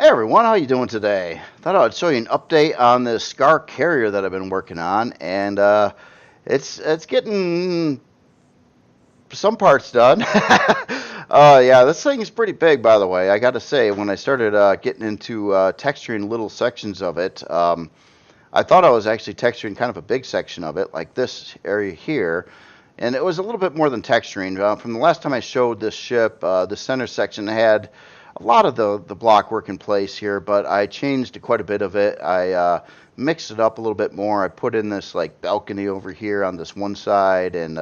Hey everyone, how you doing today? Thought I'd show you an update on this Skaar carrier that I've been working on, and it's getting some parts done. Yeah, this thing is pretty big, by the way. I got to say, when I started getting into texturing little sections of it, I thought I was actually texturing kind of a big section of it, like this area here, and it was a little bit more than texturing. From the last time I showed this ship, the center section had a lot of the block work in place here, but I changed quite a bit of it. I mixed it up a little bit more. I put in this like balcony over here on this one side and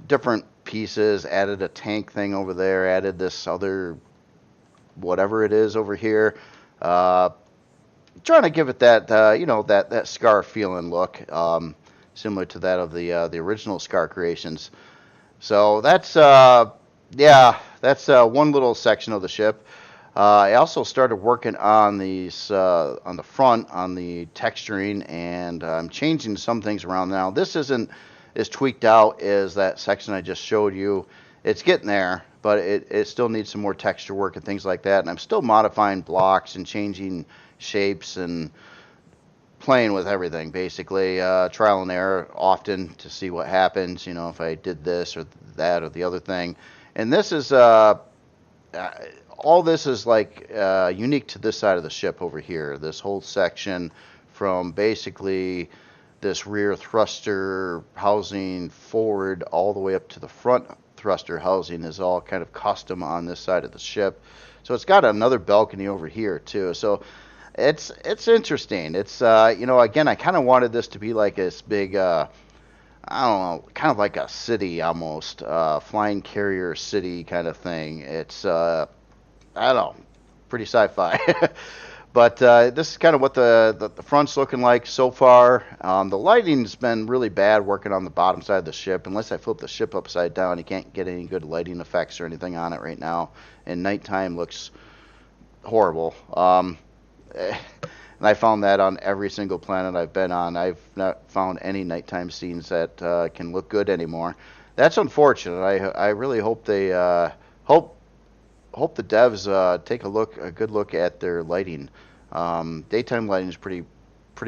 different pieces, added a tank thing over there, added this other whatever it is over here. Uh, Trying to give it that that Skaar feeling look, similar to that of the original Skaar creations. So that's yeah, that's one little section of the ship. I also started working on these on the front on the texturing, and I'm changing some things around now. This isn't as tweaked out as that section I just showed you. It's getting there, but it still needs some more texture work and things like that. And I'm still modifying blocks and changing shapes and playing with everything, basically. Trial and error often to see what happens, if I did this or that or the other thing. And this is all this is like unique to this side of the ship over here. This whole section from basically this rear thruster housing forward all the way up to the front thruster housing is all kind of custom on this side of the ship. So it's got another balcony over here too. So it's interesting. It's again, I kind of wanted this to be like this big I don't know, kind of like a city almost, flying carrier city kind of thing. It's I don't know, pretty sci-fi. But this is kind of what the front's looking like so far. The lighting's been really bad working on the bottom side of the ship. Unless I flip the ship upside down, you can't get any good lighting effects or anything on it right now. And nighttime looks horrible. And I found that on every single planet I've been on. I've not found any nighttime scenes that can look good anymore. That's unfortunate. I really hope they hope the devs take a good look at their lighting. Daytime lighting is pretty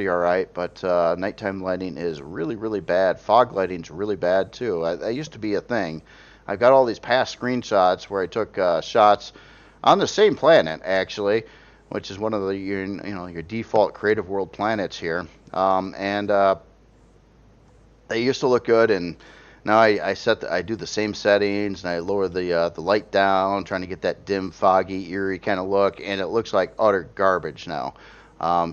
all right, but nighttime lighting is really bad. Fog lighting is really bad too. That used to be a thing. I've got all these past screenshots where I took shots on the same planet actually, which is one of your default creative world planets here, and they used to look good, and now I do the same settings and I lower the light down, trying to get that dim, foggy, eerie kind of look, and it looks like utter garbage now.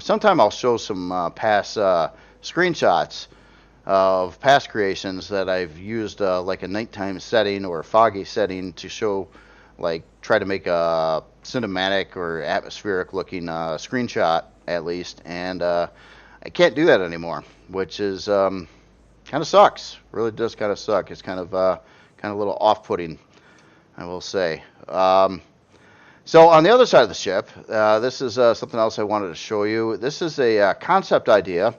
Sometime I'll show some past screenshots of past creations that I've used like a nighttime setting or a foggy setting to show, like try to make a cinematic or atmospheric looking screenshot at least, and I can't do that anymore, which is kind of sucks. Really does kind of suck. It's kind of a little off-putting, I will say. So on the other side of the ship, this is something else I wanted to show you. This is a concept idea,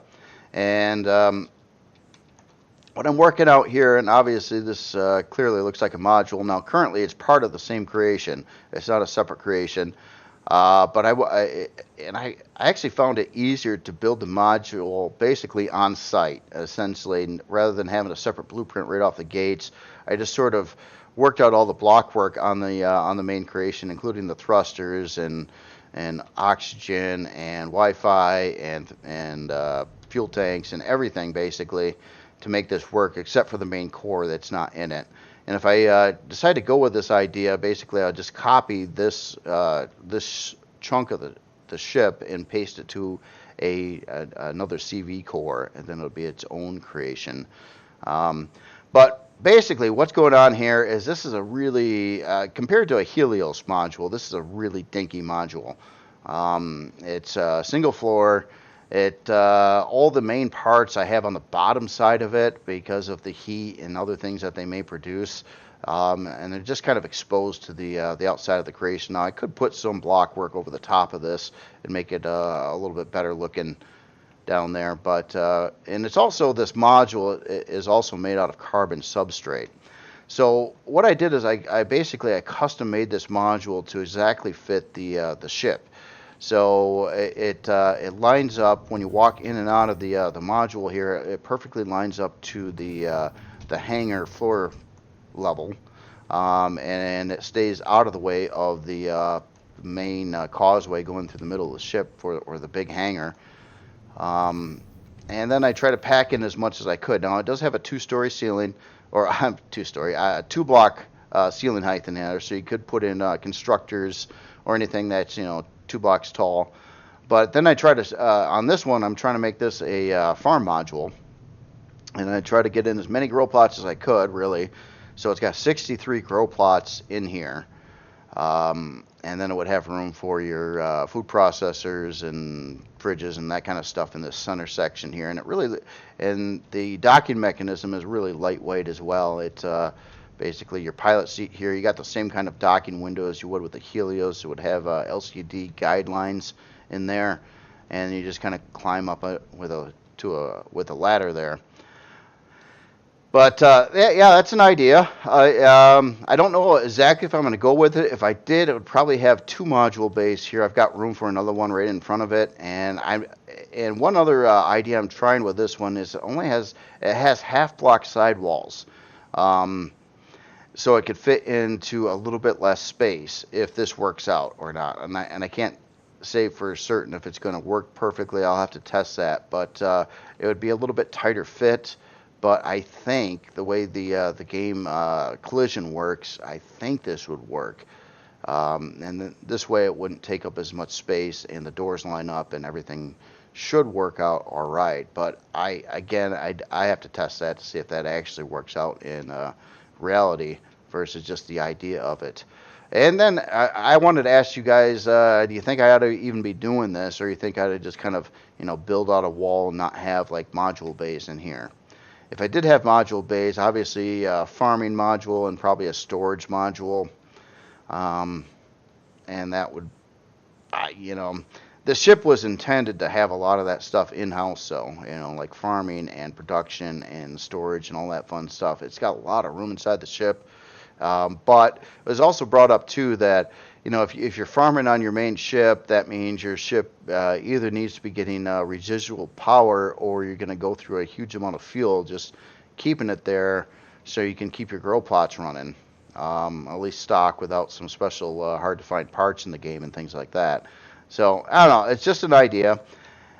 and what I'm working out here, and obviously this clearly looks like a module. Now currently it's part of the same creation. It's not a separate creation. But I actually found it easier to build the module basically on site, essentially, rather than having a separate blueprint right off the gates. I just sort of worked out all the block work on the main creation, including the thrusters and oxygen and Wi-Fi and fuel tanks and everything basically to make this work, except for the main core that's not in it. And if I decide to go with this idea, basically I'll just copy this chunk of the ship and paste it to another CV core, and then it'll be its own creation. But basically what's going on here is this is a really, compared to a Helios module, this is a really dinky module. It's a single floor. All the main parts I have on the bottom side of it because of the heat and other things that they may produce, and they're just kind of exposed to the outside of the creation. Now I could put some block work over the top of this and make it a little bit better looking down there, but and it's also, this module is also made out of carbon substrate. So what I did is I basically custom made this module to exactly fit the ship. So it lines up when you walk in and out of the module here. It perfectly lines up to the hangar floor level, and it stays out of the way of the main causeway going through the middle of the ship or the big hangar. And then I try to pack in as much as I could. Now it does have a two-story ceiling, or two-story, two-block ceiling height in there, so you could put in constructors or anything that's 2 blocks tall. But then I try to on this one, I'm trying to make this a farm module, and I try to get in as many grow plots as I could, really. So it's got 63 grow plots in here. And then it would have room for your food processors and fridges and that kind of stuff in this center section here. And the docking mechanism is really lightweight as well. It's basically your pilot seat here. You got the same kind of docking window as you would with the Helios. It would have LCD guidelines in there, and you just kind of climb up with a ladder there. But yeah, that's an idea. I don't know exactly if I'm going to go with it. If I did, it would probably have 2 module base here. I've got room for another one right in front of it. And one other idea I'm trying with this one is it has half block sidewalls, so it could fit into a little bit less space if this works out or not. And I can't say for certain if it's going to work perfectly. I'll have to test that. But it would be a little bit tighter fit. But I think the way the game collision works, I think this would work. And this way it wouldn't take up as much space, and the doors line up, and everything should work out all right. But I have to test that to see if that actually works out in reality versus just the idea of it. And then I wanted to ask you guys, do you think I ought to even be doing this, or you think I ought to just kind of build out a wall and not have like module bays in here? If I did have module bays, obviously a farming module and probably a storage module, and that would, the ship was intended to have a lot of that stuff in-house, so, like farming and production and storage and all that fun stuff. It's got a lot of room inside the ship, but it was also brought up, too, that if you're farming on your main ship, that means your ship either needs to be getting residual power, or you're going to go through a huge amount of fuel just keeping it there so you can keep your grow plots running, at least stock without some special hard-to-find parts in the game and things like that. So, I don't know. It's just an idea.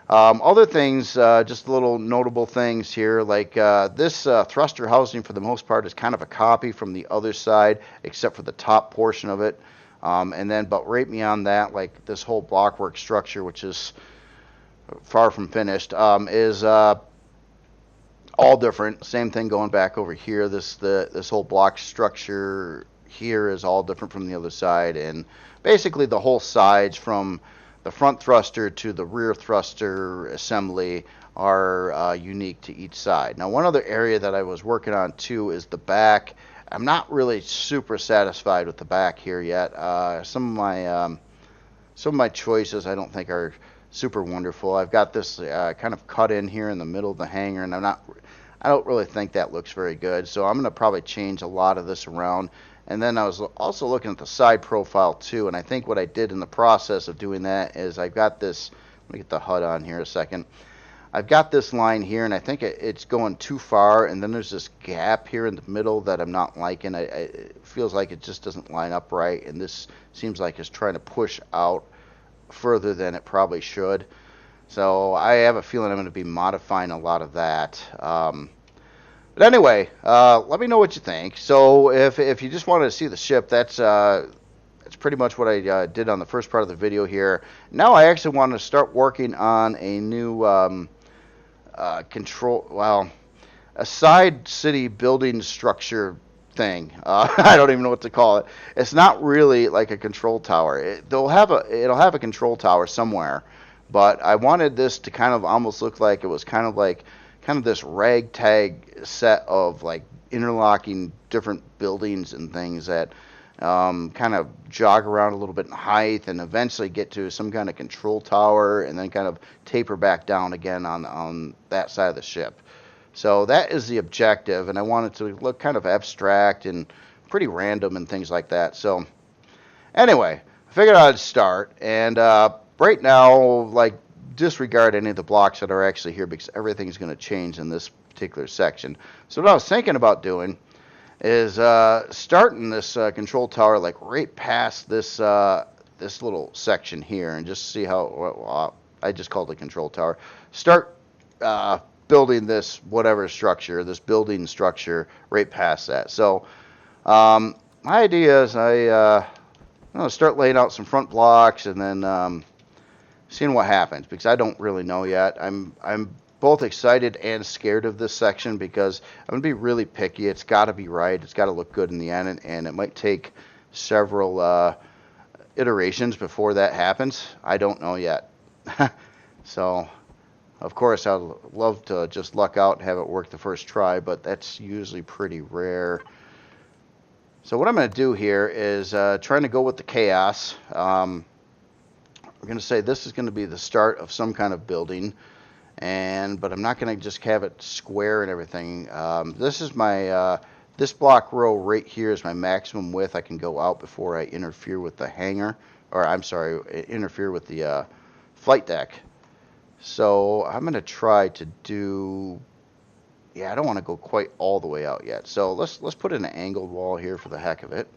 Other things, just little notable things here, like this thruster housing for the most part is kind of a copy from the other side, except for the top portion of it. But right beyond that, like this whole blockwork structure, which is far from finished, is all different. Same thing going back over here. This whole block structure here is all different from the other side, and basically the whole sides from the front thruster to the rear thruster assembly are unique to each side. Now, one other area that I was working on too is the back. I'm not really super satisfied with the back here yet. Some of my choices I don't think are super wonderful. I've got this kind of cut in here in the middle of the hangar, and I don't really think that looks very good. So I'm going to probably change a lot of this around. And then I was also looking at the side profile too, and I think what I did in the process of doing that is I've got this. Let me get the HUD on here a second. I've got this line here, and I think it's going too far, and then there's this gap here in the middle that I'm not liking. It feels like it just doesn't line up right, and this seems like it's trying to push out further than it probably should. So I have a feeling I'm going to be modifying a lot of that. But anyway, let me know what you think. So if you just wanted to see the ship, that's pretty much what I did on the first part of the video here. Now I actually want to start working on a new a side city building structure thing. I don't even know what to call it. It's not really like a control tower. It'll have a control tower somewhere, but I wanted this to kind of almost look like it was kind of this ragtag set of like interlocking different buildings and things that kind of jog around a little bit in height and eventually get to some kind of control tower and then kind of taper back down again on that side of the ship. So that is the objective, and I want it to look kind of abstract and pretty random and things like that. So anyway, I figured I'd start, and right now, like, disregard any of the blocks that are actually here because everything's going to change in this particular section. So what I was thinking about doing is starting this control tower like right past this this little section here, and just see how, well, I just called it control tower. Start building this whatever structure, this building structure right past that. So my idea is I'm gonna start laying out some front blocks and then seeing what happens, because I don't really know yet. I'm both excited and scared of this section because I'm gonna be really picky. It's got to be right. It's got to look good in the end, and it might take several iterations before that happens. I don't know yet. So, of course, I'd love to just luck out and have it work the first try, but that's usually pretty rare. So what I'm going to do here is trying to go with the chaos. We're going to say this is going to be the start of some kind of building, but I'm not going to just have it square and everything. This is my this block row right here is my maximum width. I can go out before I interfere with the hangar, or I'm sorry, interfere with the flight deck. So I'm going to try to do, yeah, I don't want to go quite all the way out yet. So let's put in an angled wall here for the heck of it.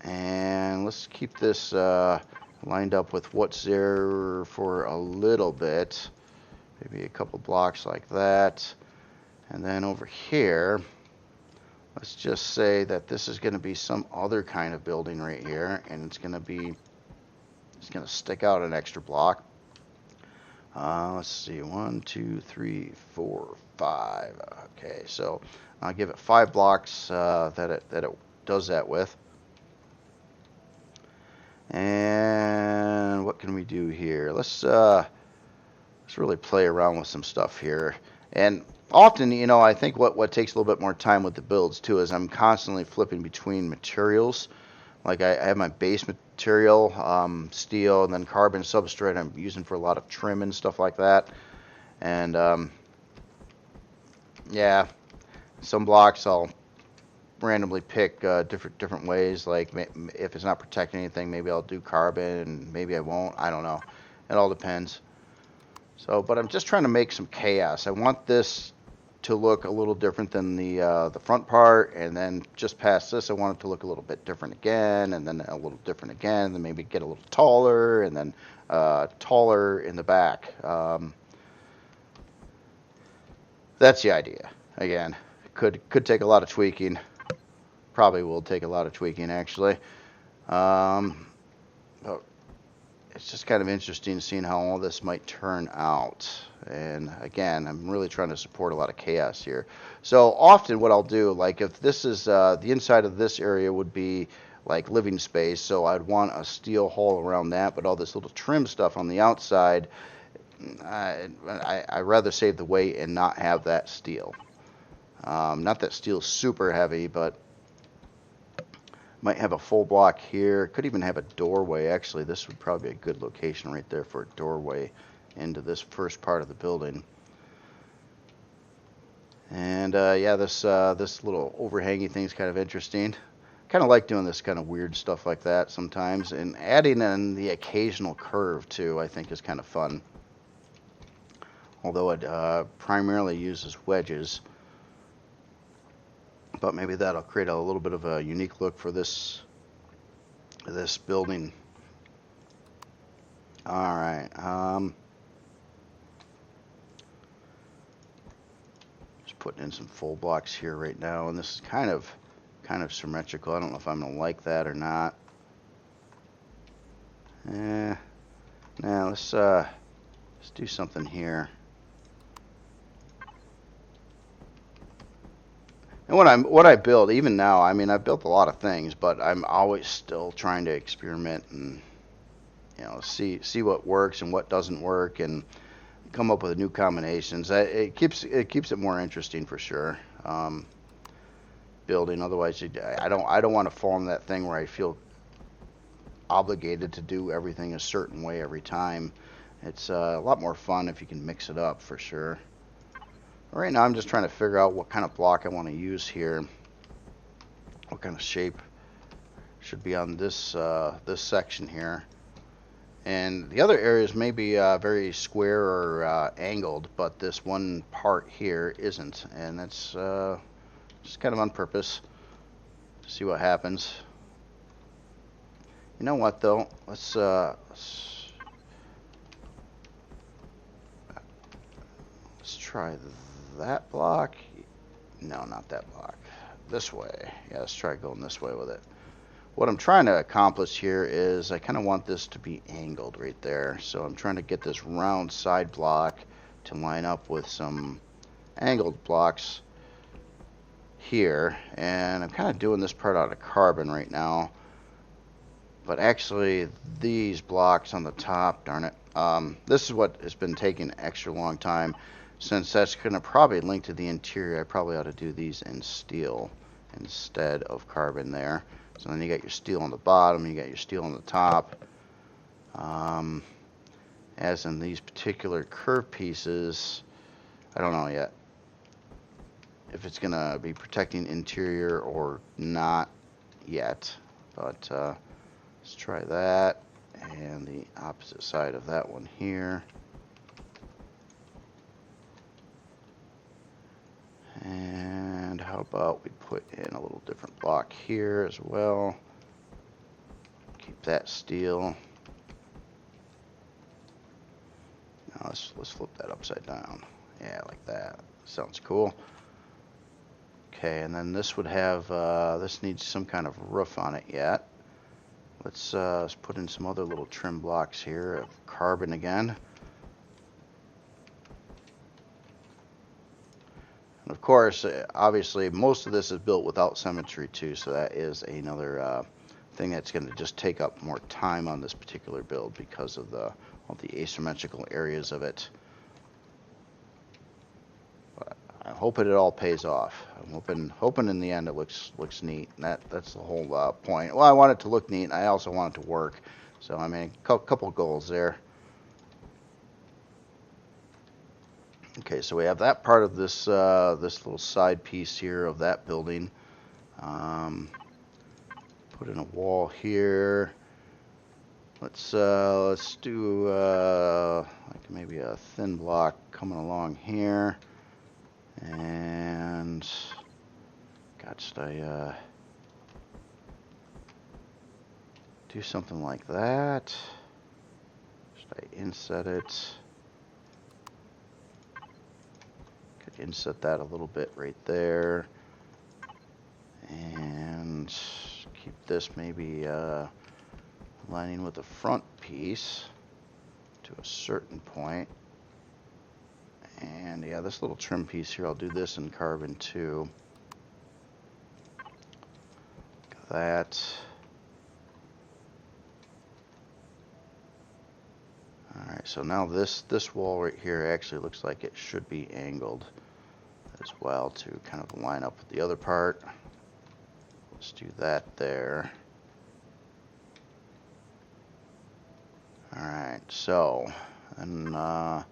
And let's keep this lined up with what's there for a little bit. Maybe a couple blocks like that. And then over here, let's just say that this is going to be some other kind of building right here. And it's going to stick out an extra block. Let's see, 1, 2, 3, 4, 5. Okay, so I'll give it 5 blocks that it does that with. And what can we do here? Let's really play around with some stuff here. And often, you know, I think what takes a little bit more time with the builds too is I'm constantly flipping between materials. Like I have my base material, steel, and then carbon substrate I'm using for a lot of trim and stuff like that. And yeah, some blocks I'll randomly pick different ways. Like if it's not protecting anything, maybe I'll do carbon, and maybe I won't. I don't know. It all depends. So, but I'm just trying to make some chaos. I want this to look a little different than the front part, and then just past this I want it to look a little bit different again, and then a little different again, and then maybe get a little taller, and then taller in the back. That's the idea. Again, could take a lot of tweaking. Probably will take a lot of tweaking, actually. But it's just kind of interesting seeing how all this might turn out. And again, I'm really trying to support a lot of chaos here. So often what I'll do, like if this is the inside of this area would be like living space, so I'd want a steel hull around that, but all this little trim stuff on the outside, I'd rather save the weight and not have that steel. Not that steel's super heavy, but might have a full block here. Could even have a doorway. Actually, this would probably be a good location right there for a doorway into this first part of the building. And yeah, this little overhanging thing is kind of interesting. Kind of like doing this kind of weird stuff like that sometimes, and adding in the occasional curve too, I think is kind of fun. Although it primarily uses wedges. But maybe that'll create a little bit of a unique look for this building. All right. Just putting in some full blocks here right now, and this is kind of symmetrical. I don't know if I'm gonna like that or not. Now let's do something here. And what I build, even now, I mean, I've built a lot of things, but I'm always still trying to experiment and, you know, see what works and what doesn't work, and come up with new combinations. It keeps it more interesting for sure. Building, otherwise, I don't want to fall in that thing where I feel obligated to do everything a certain way every time. It's a lot more fun if you can mix it up for sure. Right now I'm just trying to figure out what kind of block I want to use here, what kind of shape should be on this this section here. And the other areas may be very square or angled, but this one part here isn't, and that's just kind of on purpose. See what happens. You know what though? Let's try that block. No, not that block. This way. Yeah, let's try going this way with it. What I'm trying to accomplish here is I kind of want this to be angled right there. So I'm trying to get this round side block to line up with some angled blocks here. And I'm kind of doing this part out of carbon right now. But actually, these blocks on the top, darn it, this is what has been taking an extra long time. Since that's going to probably link to the interior, I probably ought to do these in steel instead of carbon there. So then you got your steel on the bottom, you got your steel on the top. As in these particular curve pieces, I don't know yet if it's going to be protecting interior or not yet. But let's try that, and the opposite side of that one here. And how about we put in a little different block here as well. Keep that steel. Now let's flip that upside down. Yeah, like that. Sounds cool. Okay, and then this would have this needs some kind of roof on it yet. Let's put in some other little trim blocks here of carbon again. And of course, obviously, most of this is built without symmetry too, so that is another thing that's going to just take up more time on this particular build because of the asymmetrical areas of it. But I'm hoping it all pays off. I'm hoping in the end it looks neat. And that's the whole point. Well, I want it to look neat, and I also want it to work. So I mean, a couple goals there. Okay, so we have that part of this this little side piece here of that building. Put in a wall here. Let's do like maybe a thin block coming along here. And God, should I do something like that? Should I inset it? Inset that a little bit right there, and keep this maybe aligning with the front piece to a certain point. And yeah, this little trim piece here, I'll do this in carbon too. Like that. Alright, so now this wall right here actually looks like it should be angled as well to kind of line up with the other part. Let's do that there. Alright, so, and a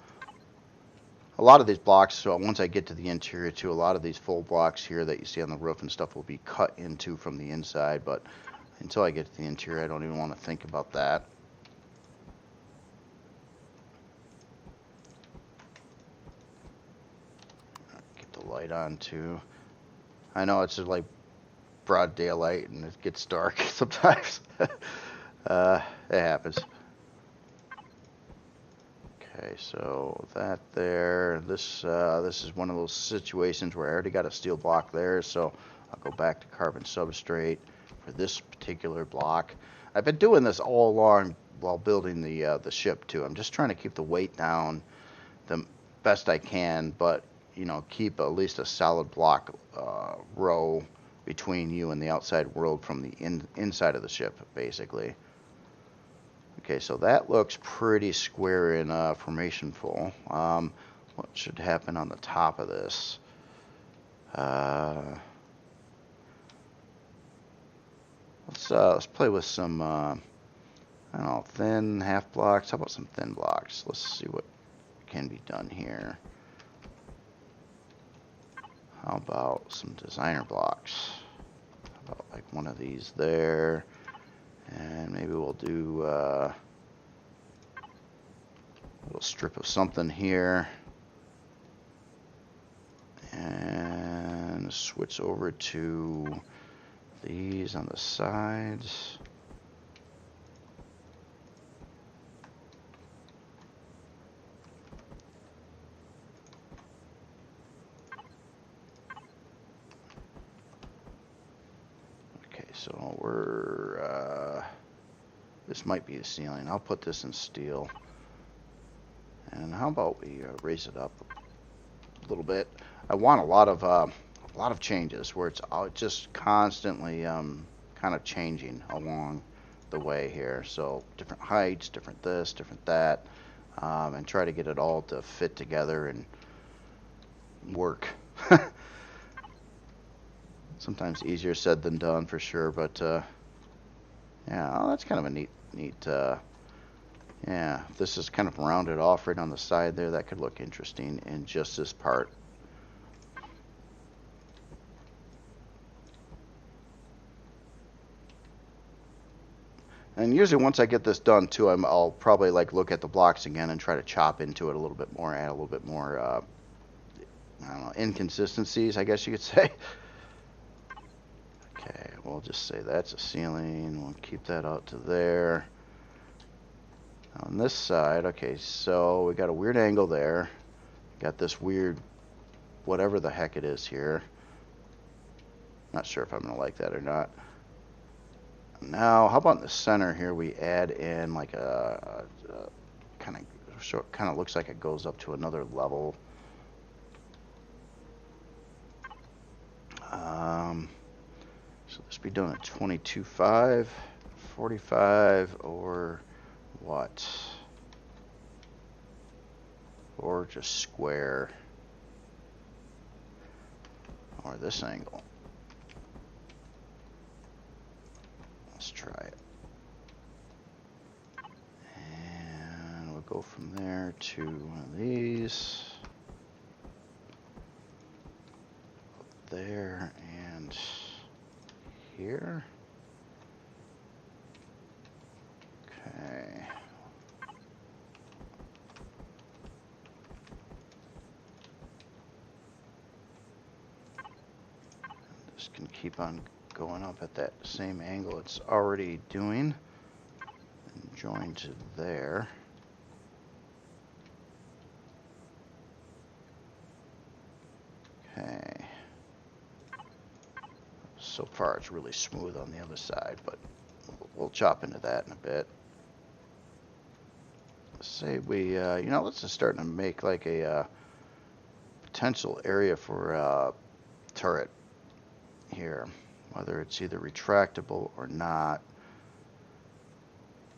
lot of these blocks, so once I get to the interior too, a lot of these full blocks here that you see on the roof and stuff will be cut into from the inside, but until I get to the interior, I don't even want to think about that. Light on too. I know it's just like broad daylight and it gets dark sometimes. It happens. Okay, so that there. This is one of those situations where I already got a steel block there, so I'll go back to carbon substrate for this particular block. I've been doing this all along while building the ship too. I'm just trying to keep the weight down the best I can, but you know, keep at least a solid block row between you and the outside world from the inside of the ship, basically. Okay, so that looks pretty square in formation full. What should happen on the top of this? Let's play with some I don't know, thin half blocks. How about some thin blocks? Let's see what can be done here. How about some designer blocks? How about like one of these there? little strip of something here. And switch over to these on the sides. Okay, so we're, this might be the ceiling. I'll put this in steel. And how about we raise it up a little bit? I want a lot of changes where it's just constantly kind of changing along the way here. So different heights, different this, different that, and try to get it all to fit together and work. Sometimes easier said than done for sure, but yeah, oh, that's kind of a neat, yeah, if this is kind of rounded off right on the side there, that could look interesting in just this part. And usually once I get this done too, I'll probably like look at the blocks again and try to chop into it a little bit more, add a little bit more, I don't know, inconsistencies, I guess you could say. Okay, we'll just say that's a ceiling. We'll keep that out to there. On this side, okay, so we got a weird angle there. Got this weird, whatever the heck it is here. Not sure if I'm going to like that or not. Now, how about in the center here, we add in like a kind of looks like it goes up to another level. So this be done at 22.5, 45, or what? Or just square. Or this angle. Let's try it. And we'll go from there to one of these. Up there and here. Okay. This can keep on going up at that same angle it's already doing. And join to there. Okay. So far it's really smooth on the other side, but we'll chop into that in a bit. Let's say we, let's just start to make like a potential area for a turret here, whether it's either retractable or not.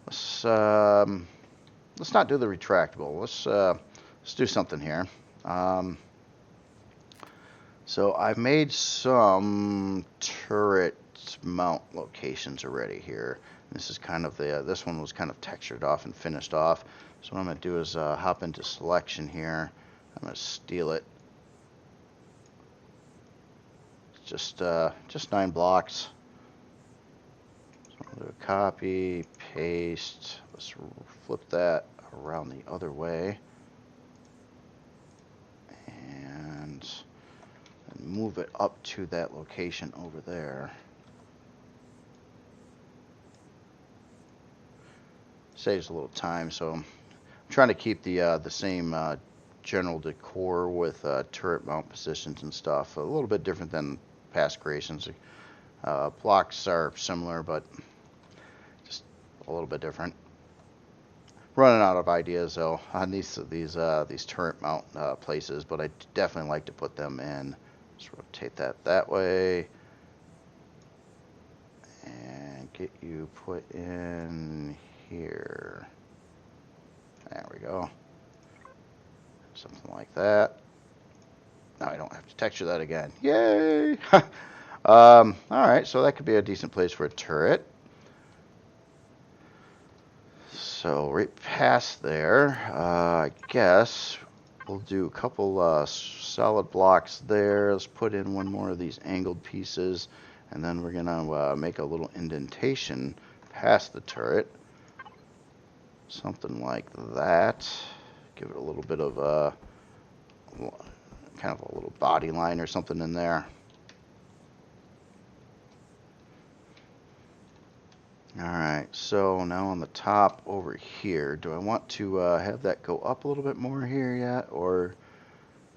Let's not do the retractable. Let's do something here. So I've made some turret mount locations already here. This is kind of this one was kind of textured off and finished off. So what I'm going to do is hop into selection here. I'm going to steal it. Just 9 blocks. So I'll do a copy, paste. Let's flip that around the other way. And move it up to that location over there. Saves a little time, so I'm trying to keep the same general decor with turret mount positions and stuff. A little bit different than past creations. Blocks are similar, but just a little bit different. Running out of ideas though on these turret mount places, but I definitely like to put them in. Let's rotate that way and get you put in here. There we go. Something like that. Now I don't have to texture that again. Yay! All right, so that could be a decent place for a turret. So right past there, I guess we'll do a couple solid blocks there. Let's put in one more of these angled pieces, and then we're gonna make a little indentation past the turret. Something like that. Give it a little bit of kind of a little body line or something in there. Alright, so now on the top over here, do I want to have that go up a little bit more here yet, or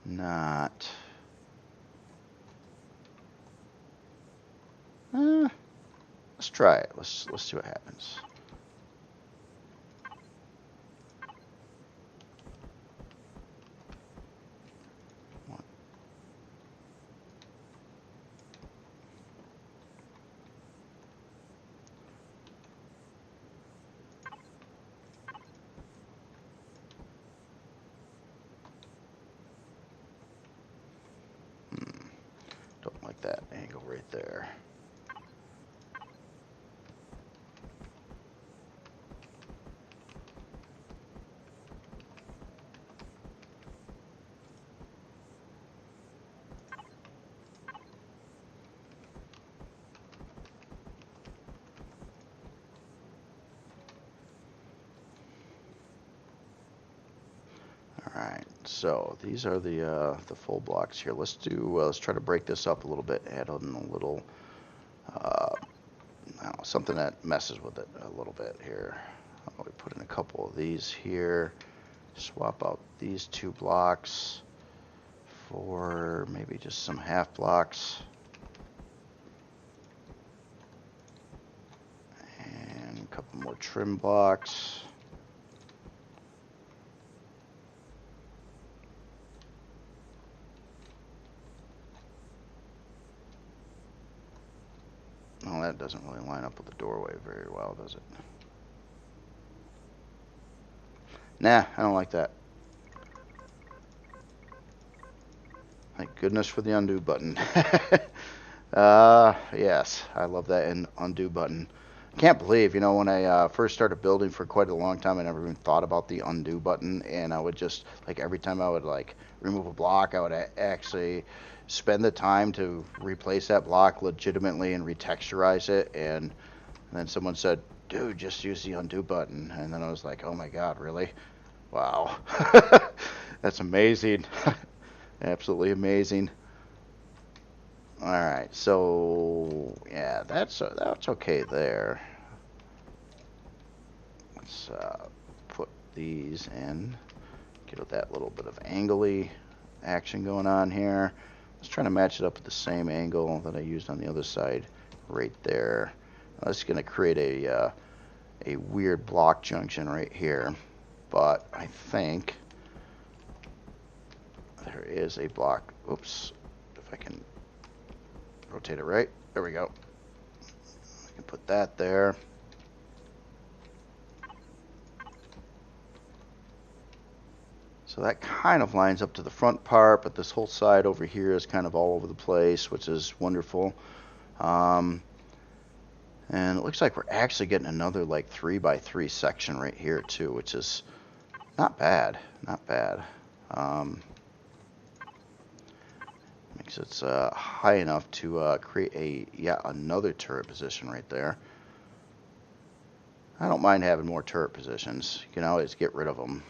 not? Let's try it. Let's see what happens. Don't like that angle right there. Alright, so these are the full blocks here. Let's try to break this up a little bit, add on a little I don't know, something that messes with it a little bit here. We put in a couple of these here, swap out these 2 blocks for maybe just some half blocks, and a couple more trim blocks. Well, that doesn't really line up with the doorway very well, does it? Nah, I don't like that. Thank goodness for the undo button. Yes, I love that undo button. I can't believe, you know, when I first started building for quite a long time, I never even thought about the undo button, and I would just, like, every time I would, like, remove a block, I would actually spend the time to replace that block legitimately and retexturize it, and then someone said, dude, just use the undo button, and then I was like, oh my god, really? Wow. That's amazing. Absolutely amazing. Alright, so yeah, that's okay there. Let's put these in, get that little bit of angly action going on here. Let's try to match it up with the same angle that I used on the other side right there. That's going to create a weird block junction right here, but I think there is a block. Oops, if I can rotate it right. There we go. I can put that there. So that kind of lines up to the front part, but this whole side over here is kind of all over the place, which is wonderful. And it looks like we're actually getting another like 3x3 section right here too, which is not bad. Not bad. Makes it high enough to create yet another turret position right there. I don't mind having more turret positions. You can always get rid of them.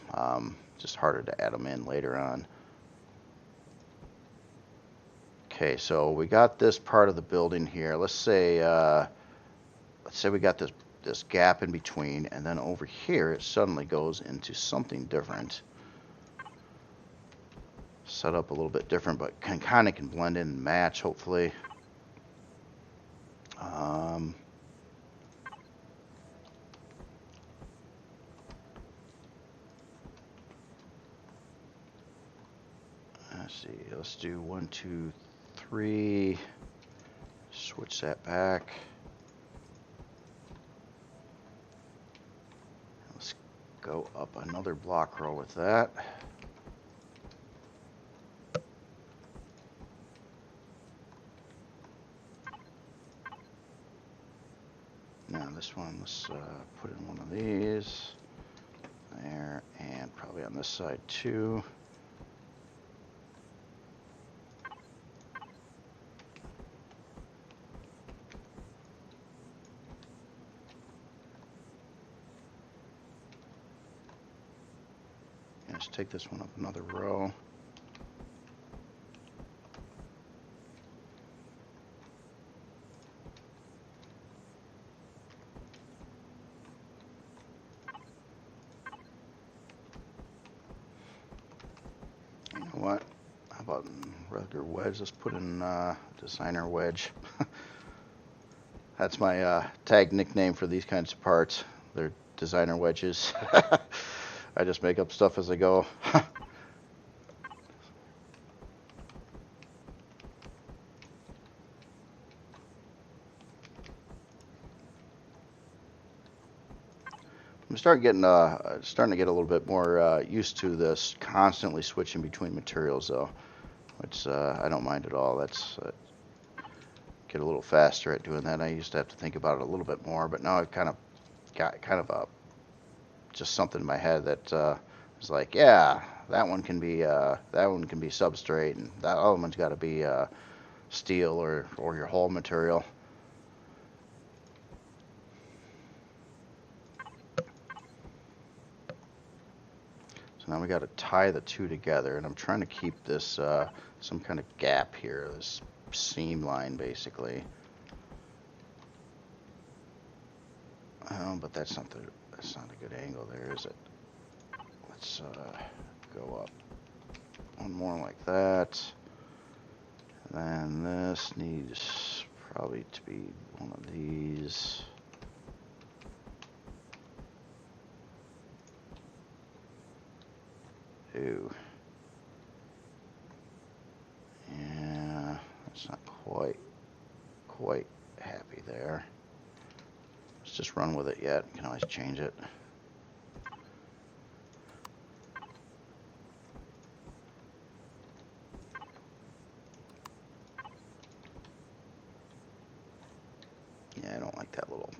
Just harder to add them in later on. Okay, so we got this part of the building here. Let's say we got this gap in between, and then over here it suddenly goes into something different. Set up a little bit different, but kind of can blend in and match, hopefully. Let's see. Let's do 1, 2, 3. Switch that back. Let's go up another block row with that. Now this one, let's put in one of these there, and probably on this side too. Let's take this one up another row. You know what? How about regular wedge? Let's put in designer wedge. That's my tag nickname for these kinds of parts. They're designer wedges. I just make up stuff as I go. I'm starting to get a little bit more used to this constantly switching between materials, though, which I don't mind at all. That's get a little faster at doing that. I used to have to think about it a little bit more, but now I've kind of got just something in my head that is like, yeah, that one can be substrate, and that other one's got to be steel or your hull material. So now we got to tie the two together, and I'm trying to keep this some kind of gap here, this seam line basically. But that's not a good angle there, is it? Let's go up one more like that. And then this needs probably to be one of these. Ooh. Yeah, that's not quite happy there. Let's just run with it yet. We can always change it. Yeah, I don't like that little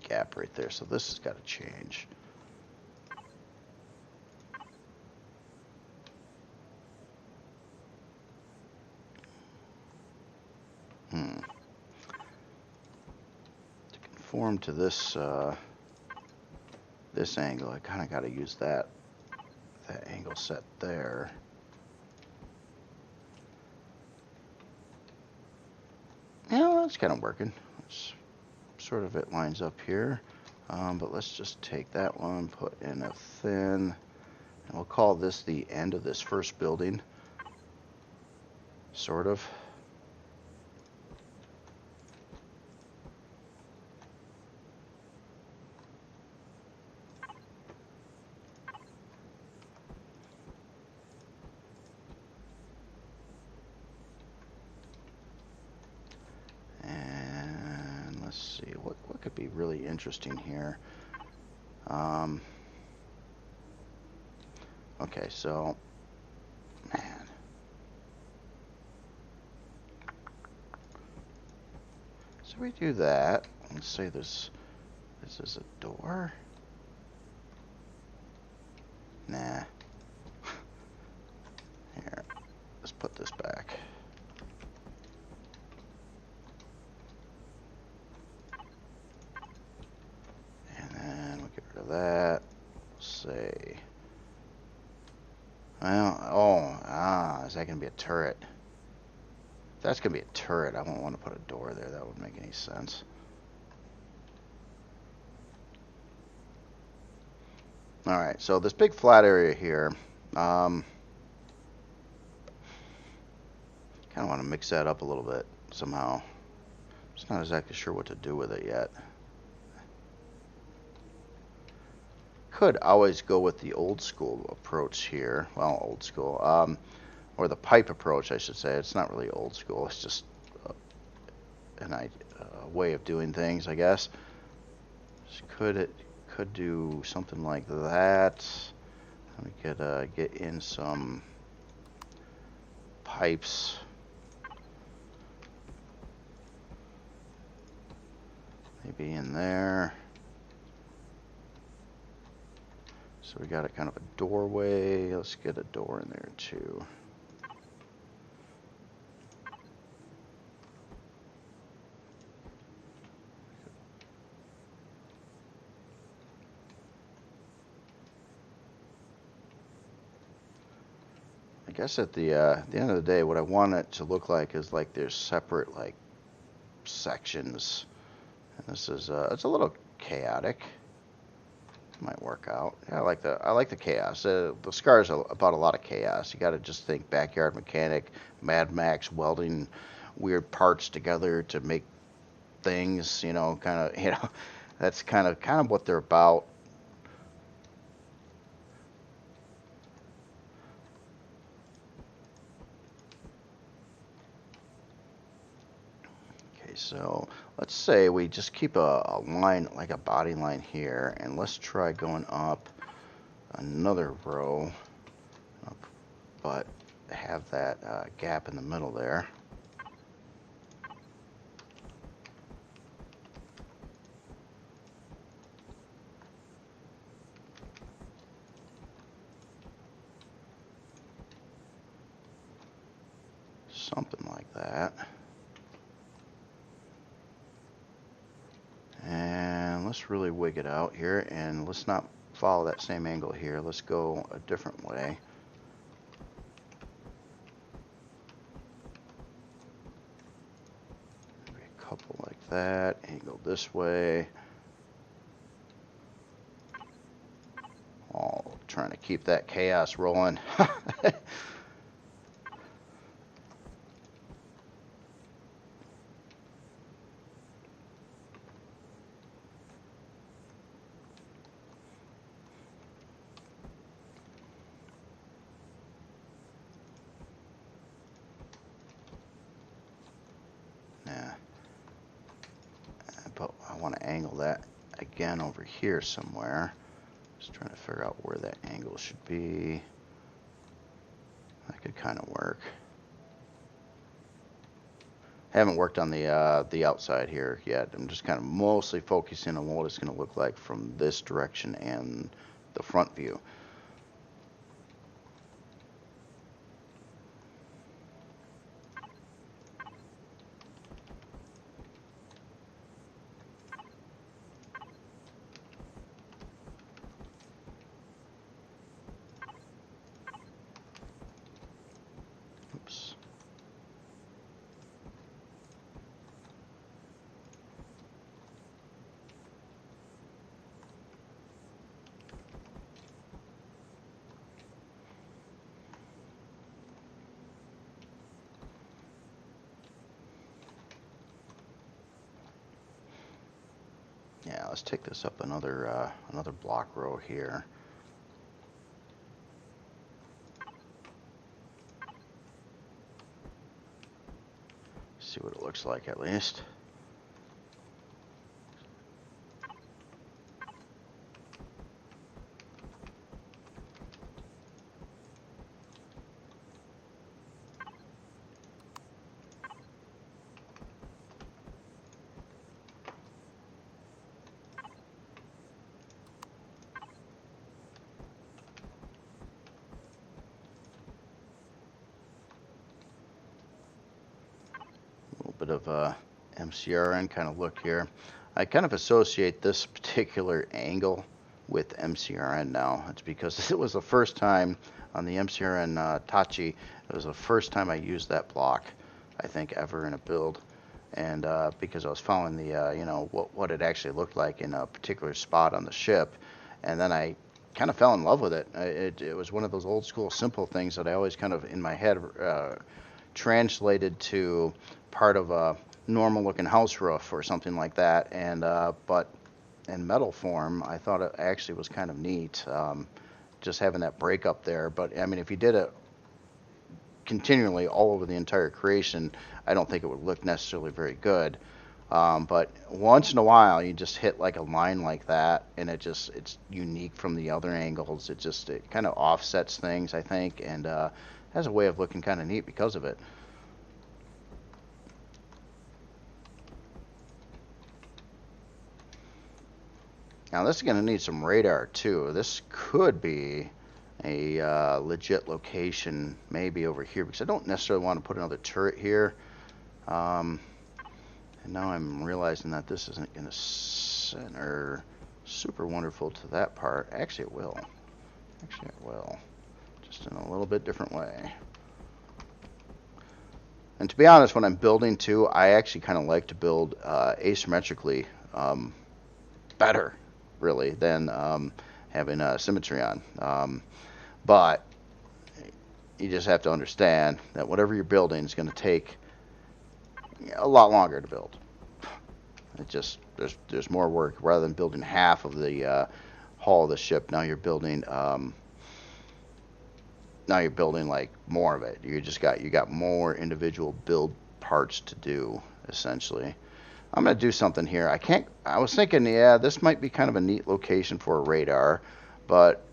gap right there, so this has got to change. To conform to this this angle, I kind of got to use that angle set there. Yeah, that's kind of working. It's sort of, it lines up here. But let's just take that one, put in a thin, and we'll call this the end of this first building, sort of. And let's see, what could be really interesting here. Okay, so, man. So we do that. Let's say this is a door. Nah. Here, let's put this back. And then we'll get rid of that. Say, well, is that going to be a turret? If that's going to be a turret, I won't want to put a door there. That wouldn't make any sense. Alright, so this big flat area here, kind of want to mix that up a little bit somehow. Just not exactly sure what to do with it yet. Could always go with the old school approach here. Well, old school. Or the pipe approach, I should say. It's not really old school. It's just a way of doing things, I guess. Could do something like that. We could get in some pipes. Maybe in there. So we got a kind of a doorway. Let's get a door in there too. I guess at the end of the day, what I want it to look like is like there's separate like sections. And this is it's a little chaotic. Might work out. Yeah, I like the chaos. The Skaar is about a lot of chaos. You got to just think backyard mechanic, Mad Max welding weird parts together to make things. You know, kind of that's kind of what they're about. Okay, so let's say we just keep a line, like a body line here, and let's try going up another row, up, but have that gap in the middle there. Something like that. And let's really wig it out here, and let's not follow that same angle here. Let's go a different way. Maybe a couple like that, angle this way. All trying to keep that chaos rolling. Yeah, but I want to angle that again over here somewhere. Just trying to figure out where that angle should be. That could kind of work. Haven't worked on the outside here yet. I'm just kind of mostly focusing on what it's going to look like from this direction and the front view. Oops. Yeah, let's take this up another block row here. See what it looks like at least. Bit of a MCRN kind of look here. I kind of associate this particular angle with MCRN now. It's because it was the first time on the MCRN Tachi, it was the first time I used that block, I think, ever in a build. And because I was following the, you know, what it actually looked like in a particular spot on the ship. And then I kind of fell in love with it. It was one of those old school simple things that I always kind of in my head translated to part of a normal looking house roof or something like that, and but in metal form I thought it actually was kind of neat, just having that break up there. But I mean, if you did it continually all over the entire creation, I don't think it would look necessarily very good. But once in a while you just hit like a line like that, and it's unique from the other angles. It kind of offsets things, I think, and has a way of looking kind of neat because of it. Now this is going to need some radar too. This could be a legit location, maybe over here, because I don't necessarily want to put another turret here. And now I'm realizing that this isn't going to center super wonderful to that part. Actually, it will. Actually, it will. just in a little bit different way. And to be honest, when I'm building too, I actually kind of like to build asymmetrically better, really, than having symmetry on. But you just have to understand that whatever you're building is going to take a lot longer to build. It just there's more work rather than building half of the hull of the ship. Now you're building like more of it. You got more individual build parts to do essentially. I'm gonna do something here. I was thinking, yeah, this might be kind of a neat location for a radar, but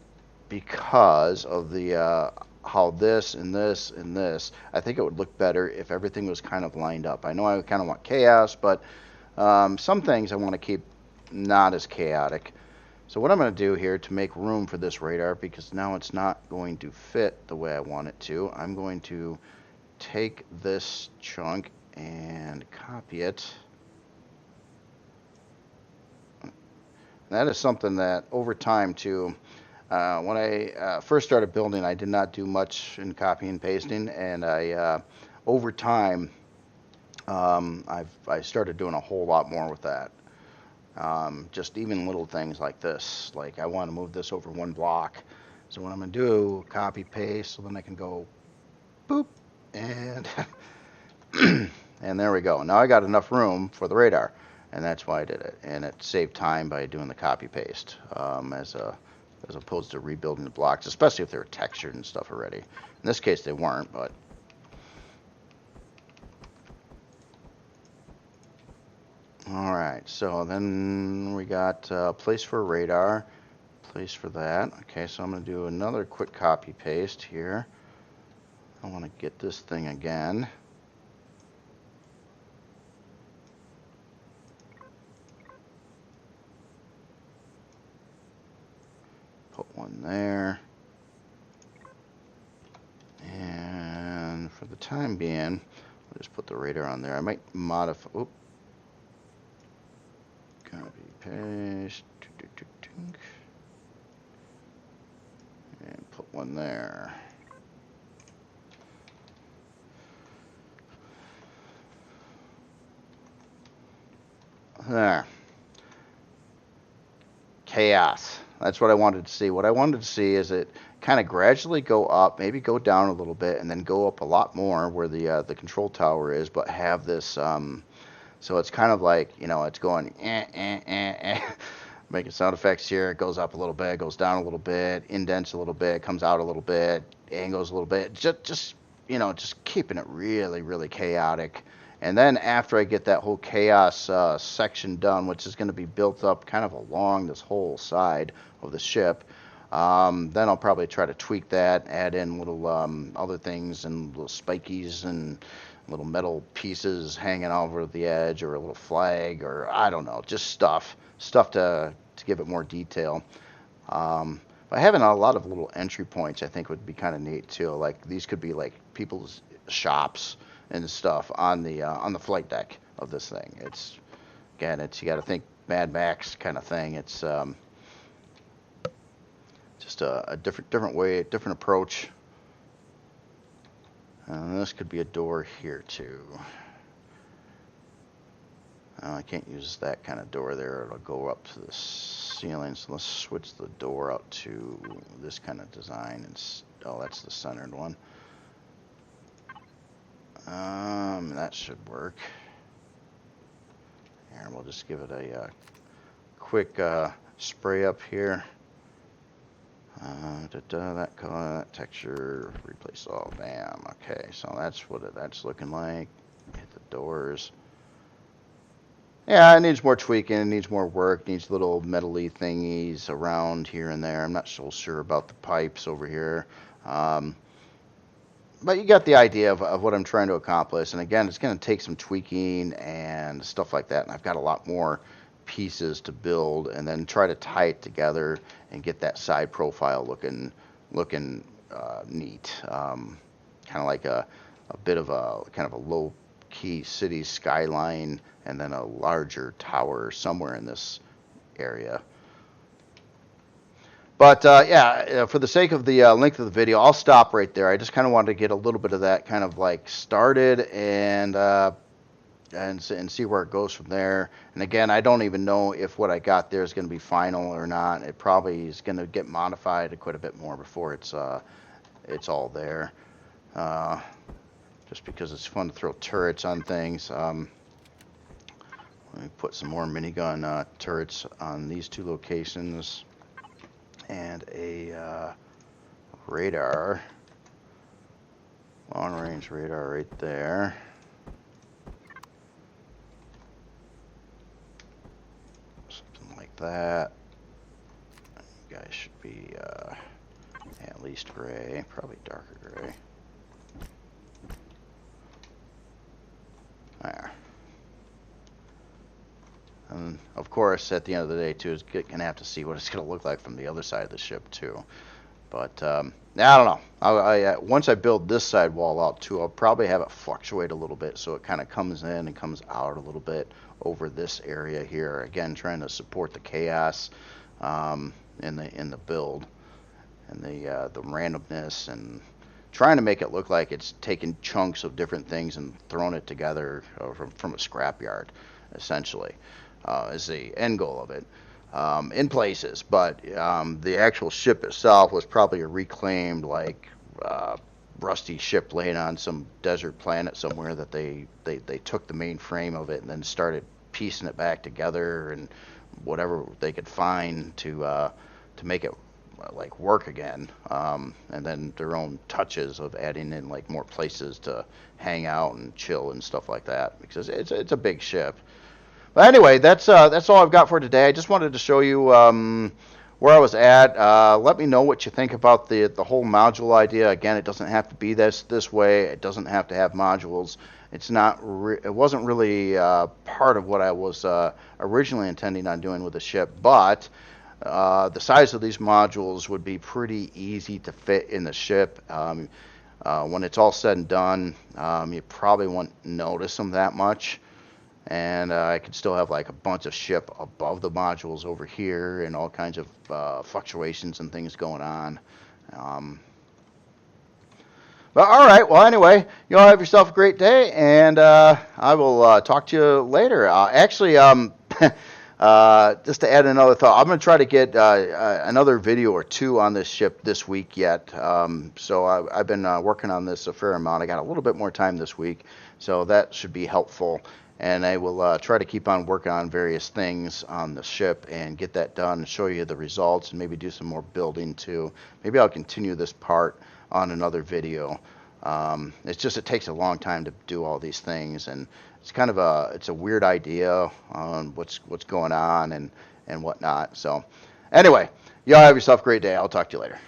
because of the how this and this and this, I think it would look better if everything was kind of lined up. I know I kind of want chaos, but some things I want to keep not as chaotic. So what I'm going to do here to make room for this radar, because now it's not going to fit the way I want it to, I'm going to take this chunk and copy it. That is something that over time too, when I first started building, I did not do much in copying and pasting, and over time, I started doing a whole lot more with that. Just even little things like this, like I want to move this over one block. So what I'm going to do, copy paste, so then I can go boop, and and there we go. Now I got enough room for the radar, and that's why I did it. And it saved time by doing the copy paste as opposed to rebuilding the blocks, especially if they were textured and stuff already. In this case, they weren't, but. All right, so then we got a place for a radar, place for that. Okay, so I'm going to do another quick copy paste here. I want to get this thing again. Put one there. And for the time being, I'll just put the radar on there. I might modify. Oop. Copy paste. And put one there. There. Chaos. That's what I wanted to see. What I wanted to see is it kind of gradually go up, maybe go down a little bit, and then go up a lot more where the control tower is, but have this. So it's kind of like, it's going making sound effects here. It goes up a little bit, goes down a little bit, indents a little bit, comes out a little bit, angles a little bit. Just keeping it really, really chaotic. And then after I get that whole chaos section done, which is going to be built up kind of along this whole side of the ship, then I'll probably try to tweak that, add in little other things and little spikies and little metal pieces hanging over the edge, or a little flag, or I don't know, just stuff to give it more detail. But having a lot of little entry points, I think, would be kind of neat too. Like these could be like people's shops and stuff on the flight deck of this thing. It's you got to think Mad Max kind of thing. It's just a different way, different approach. And this could be a door here too. I can't use that kind of door there. It'll go up to the ceiling. So let's switch the door out to this kind of design. And that's the centered one. That should work. Here, we'll just give it a quick spray up here. That color, that texture, replace all. Bam. Okay, so that's what that's looking like. Hit the doors. Yeah, it needs more tweaking. It needs more work. It needs little metal-y thingies around here and there. I'm not so sure about the pipes over here. But you got the idea of what I'm trying to accomplish. And again, it's going to take some tweaking and stuff like that. And I've got a lot more pieces to build, and then try to tie it together and get that side profile looking neat. Kind of like a bit of a kind of a low key city skyline, and then a larger tower somewhere in this area. But yeah, for the sake of the length of the video, I'll stop right there. I just kind of wanted to get a little bit of that kind of like started and see where it goes from there. And again, I don't even know if what I got there is going to be final or not. It probably is going to get modified quite a bit more before it's all there. Just because it's fun to throw turrets on things. Let me put some more minigun turrets on these two locations and a radar, long-range radar right there. Something like that. You guys should be at least gray, probably darker gray. There. And of course, at the end of the day, too, is gonna have to see what it's gonna look like from the other side of the ship too. But I don't know. Once I build this side wall out too, I'll probably have it fluctuate a little bit so it kind of comes in and comes out a little bit over this area here. Again, trying to support the chaos in the build and the randomness, and trying to make it look like it's taking chunks of different things and throwing it together from a scrapyard, essentially, is the end goal of it. In places, but the actual ship itself was probably a reclaimed, like, rusty ship laying on some desert planet somewhere that they took the main frame of it and then started piecing it back together and whatever they could find to make it like work again, and then their own touches of adding in like more places to hang out and chill and stuff like that, because it's a big ship. But anyway, that's all I've got for today. I just wanted to show you where I was at. Let me know what you think about the whole module idea. Again, it doesn't have to be this way. It doesn't have to have modules. It's not. It wasn't really part of what I was originally intending on doing with the ship, but the size of these modules would be pretty easy to fit in the ship. When it's all said and done, you probably won't notice them that much. And I could still have like a bunch of ship above the modules over here and all kinds of fluctuations and things going on. But all right, well, anyway, you all have yourself a great day, and I will talk to you later. Actually, just to add another thought, I'm going to try to get another video or two on this ship this week yet. So I've been working on this a fair amount. I got a little bit more time this week, so that should be helpful. And I will try to keep on working on various things on the ship and get that done and show you the results and maybe do some more building too. Maybe I'll continue this part on another video. It's just it takes a long time to do all these things, and it's kind of a weird idea on what's going on and whatnot. So anyway, y'all have yourself a great day. I'll talk to you later.